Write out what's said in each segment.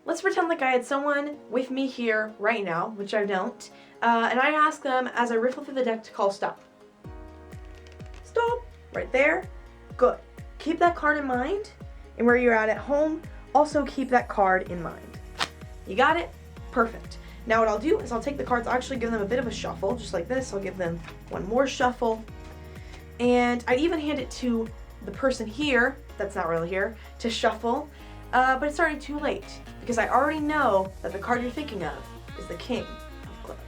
let's pretend like I had someone with me here right now, which I don't, and I ask them as I riffle through the deck to call stop. Stop! Right there. Good. Keep that card in mind, and where you're at home, also keep that card in mind. You got it? Perfect. Now what I'll do is I'll take the cards, I'll actually give them a bit of a shuffle, just like this. I'll give them one more shuffle, and I'd even hand it to the person here, that's not really here, to shuffle, but it's already too late, because I already know that the card you're thinking of is the King of Clubs.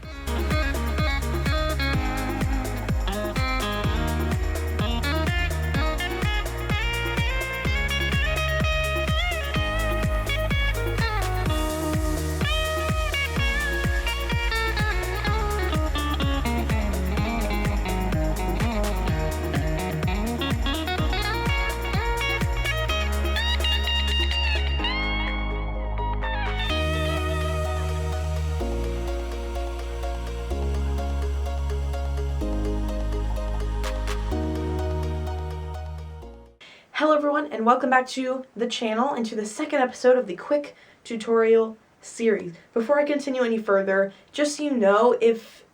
Hello everyone, and welcome back to the channel and to the second episode of the quick tutorial series. Before I continue any further, just so you know, if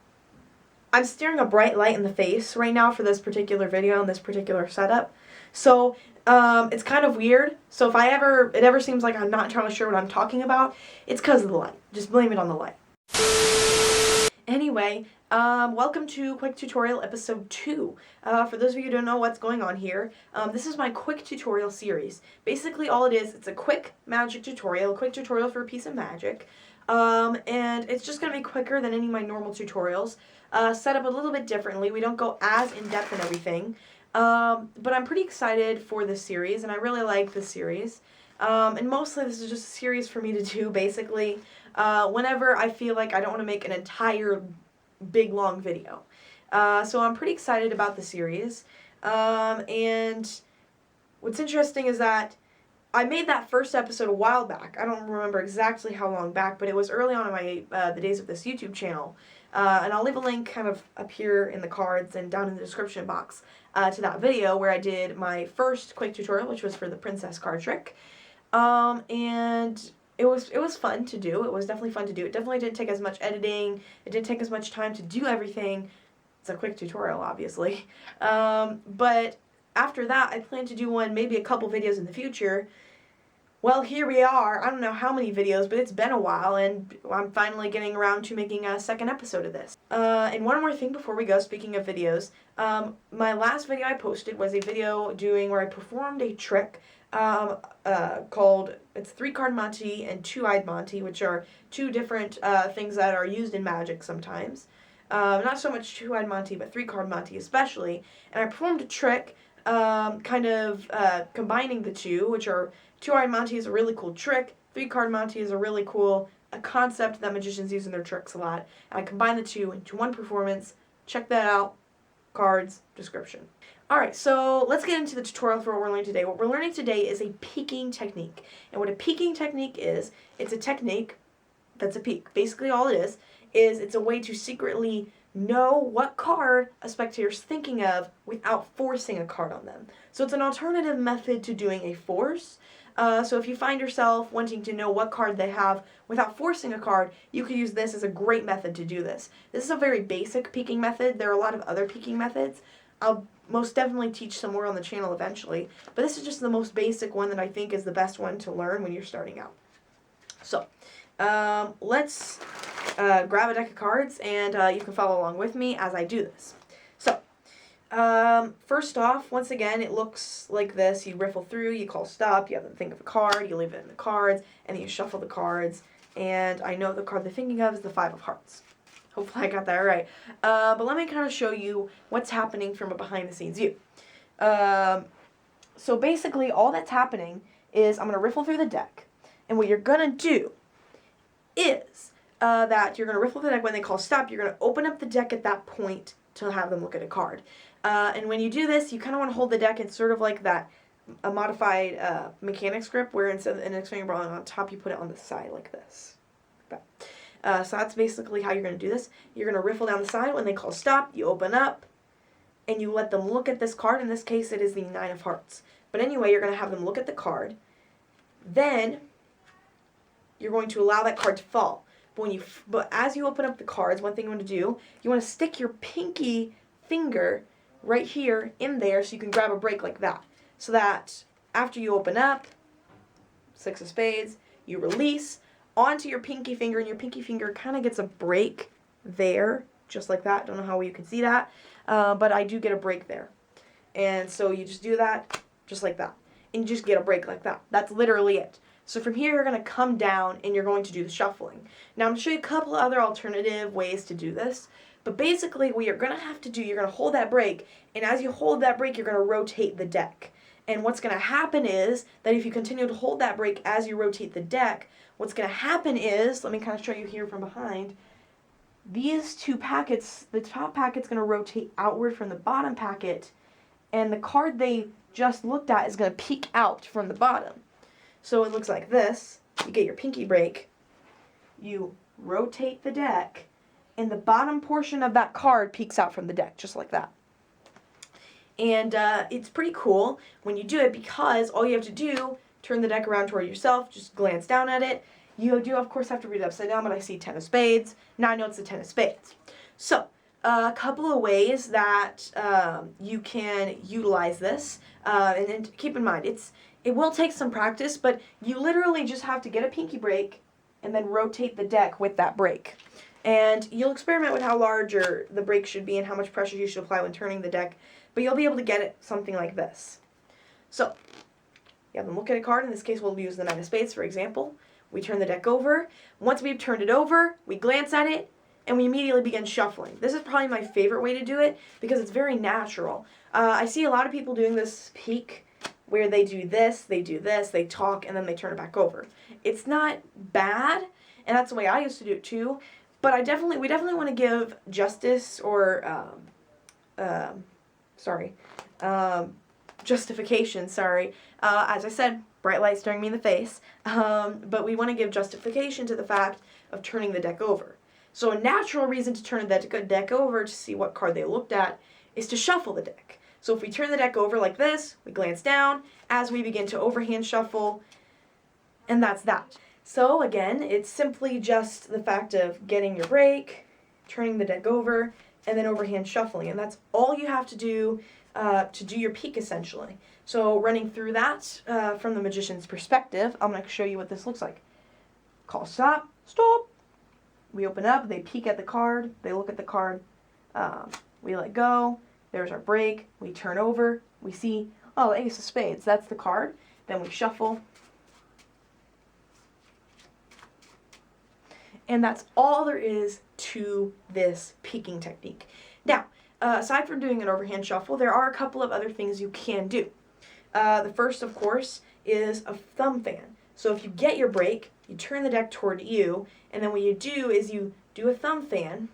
I'm staring a bright light in the face right now for this particular video and this particular setup, so it's kind of weird. So if it ever seems like I'm not entirely sure what I'm talking about, it's because of the light. Just blame it on the light. Anyway, welcome to Quick Tutorial Episode 2. For those of you who don't know what's going on here, this is my quick tutorial series. Basically all it is, it's a quick magic tutorial, a quick tutorial for a piece of magic, and it's just going to be quicker than any of my normal tutorials, set up a little bit differently. We don't go as in-depth and everything, but I'm pretty excited for this series, and I really like this series. And mostly this is just a series for me to do, basically, whenever I feel like I don't want to make an entire big long video. So I'm pretty excited about the series. And what's interesting is that I made that first episode a while back. I don't remember exactly how long back, but it was early on in my the days of this YouTube channel. And I'll leave a link kind of up here in the cards and down in the description box to that video where I did my first quick tutorial, which was for the princess card trick. And it was fun to do. It was definitely fun to do. It definitely didn't take as much editing. It didn't take as much time to do everything. It's a quick tutorial, obviously. But after that, I plan to do maybe a couple videos in the future. Well, here we are. I don't know how many videos, but it's been a while, and I'm finally getting around to making a second episode of this. And one more thing before we go, speaking of videos, my last video I posted was a video where I performed a trick called, it's 3-card Monty and 2-eyed Monty, which are two different things that are used in magic sometimes. Not so much 2-eyed Monty, but 3-card Monty especially. And I performed a trick kind of combining the two, which are 2-eyed Monty is a really cool trick, 3-card Monty is a really cool concept that magicians use in their tricks a lot. And I combined the two into one performance. Check that out. Cards, description. Alright, so let's get into the tutorial for what we're learning today. What we're learning today is a peeking technique. And what a peeking technique is, it's a technique that's a peek. Basically all it is it's a way to secretly know what card a spectator's thinking of without forcing a card on them. So it's an alternative method to doing a force. So if you find yourself wanting to know what card they have without forcing a card, you could use this as a great method to do this. This is a very basic peeking method. There are a lot of other peeking methods. I'll most definitely teach some more on the channel eventually, but this is just the most basic one that I think is the best one to learn when you're starting out. So, let's grab a deck of cards, and you can follow along with me as I do this. So, first off, once again, it looks like this. You riffle through, you call stop, you have them think of a card, you leave it in the cards, and then you shuffle the cards, and I know the card they're thinking of is the 5 of hearts. Hopefully I got that right. But let me kind of show you what's happening from a behind-the-scenes view. So basically, all that's happening is I'm going to riffle through the deck. And what you're going to do is that you're going to riffle the deck when they call stop. You're going to open up the deck at that point to have them look at a card. And when you do this, you kind of want to hold the deck in sort of like that a modified mechanics grip, where instead of an index finger on top, you put it on the side like this. Like that. So that's basically how you're going to do this. You're going to riffle down the side. When they call stop, you open up, and you let them look at this card. In this case, it is the 9 of hearts. But anyway, you're going to have them look at the card. Then you're going to allow that card to fall. But as you open up the cards, one thing you want to do, you want to stick your pinky finger right here in there so you can grab a break like that. So that after you open up, 6 of spades, you release onto your pinky finger, and your pinky finger kind of gets a break there, just like that. Don't know how well you can see that, but I do get a break there. And so you just do that, just like that. And you just get a break like that. That's literally it. So from here, you're going to come down and you're going to do the shuffling. Now, I'm going to show you a couple of other alternative ways to do this. But basically, what you're going to have to do, you're going to hold that break. And as you hold that break, you're going to rotate the deck. And what's going to happen is that if you continue to hold that break as you rotate the deck, what's going to happen is, let me kind of show you here from behind, these two packets, the top packet's going to rotate outward from the bottom packet, and the card they just looked at is going to peek out from the bottom. So it looks like this. You get your pinky break, you rotate the deck, and the bottom portion of that card peeks out from the deck, just like that. And it's pretty cool when you do it, because all you have to do, turn the deck around toward yourself, just glance down at it. You do, of course, have to read it upside down, but I see 10 of spades. Now I know it's the 10 of spades. So, a couple of ways that you can utilize this, and keep in mind, it will take some practice, but you literally just have to get a pinky break and then rotate the deck with that break. And you'll experiment with how large the break should be and how much pressure you should apply when turning the deck, but you'll be able to get it something like this. So, you have them look at a card. In this case, we'll use the 9 of spades, for example. We turn the deck over. Once we've turned it over, we glance at it, and we immediately begin shuffling. This is probably my favorite way to do it because it's very natural. I see a lot of people doing this peek where they do this, they talk, and then they turn it back over. It's not bad, and that's the way I used to do it too, but we definitely want to give justice or, justification, as I said, bright light staring me in the face, but we want to give justification to the fact of turning the deck over. So a natural reason to turn the deck over to see what card they looked at is to shuffle the deck. So if we turn the deck over like this, we glance down as we begin to overhand shuffle, and that's that. So again, it's simply just the fact of getting your break, turning the deck over, and then overhand shuffling, and that's all you have to do your peek, essentially. So running through that from the magician's perspective, I'm going to show you what this looks like. Call stop, stop. We open up, they peek at the card, they look at the card, we let go, there's our break, we turn over, we see, oh, ace of spades, that's the card, then we shuffle, and that's all there is to this peeking technique. Now, aside from doing an overhand shuffle, there are a couple of other things you can do. The first, of course, is a thumb fan. So if you get your break, you turn the deck toward you, and then what you do is you do a thumb fan,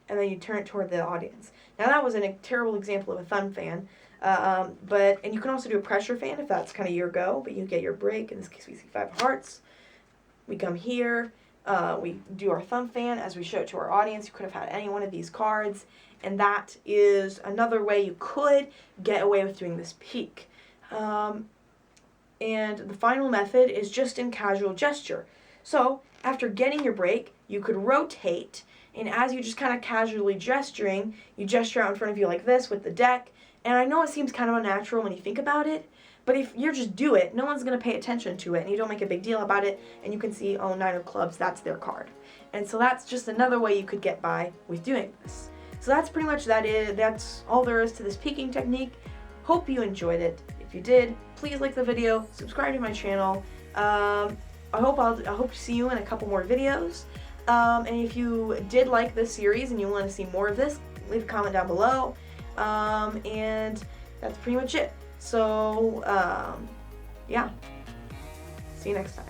and then you turn it toward the audience. Now that was a terrible example of a thumb fan, and you can also do a pressure fan if that's kind of your go, but you get your break. In this case, we see 5 of hearts. We come here, we do our thumb fan as we show it to our audience. You could have had any one of these cards, and that is another way you could get away with doing this peek. And the final method is just in casual gesture. So after getting your break, you could rotate, and as you just kind of casually gesturing, you gesture out in front of you like this with the deck. And I know it seems kind of unnatural when you think about it, but if you just do it, no one's going to pay attention to it, and you don't make a big deal about it, and you can see, oh, 9 of clubs, that's their card. And so that's just another way you could get by with doing this. So that's pretty much that's all there is to this peeking technique. Hope you enjoyed it. If you did, please like the video, subscribe to my channel. I hope to see you in a couple more videos. And if you did like this series and you want to see more of this, leave a comment down below. And that's pretty much it. So, yeah. See you next time.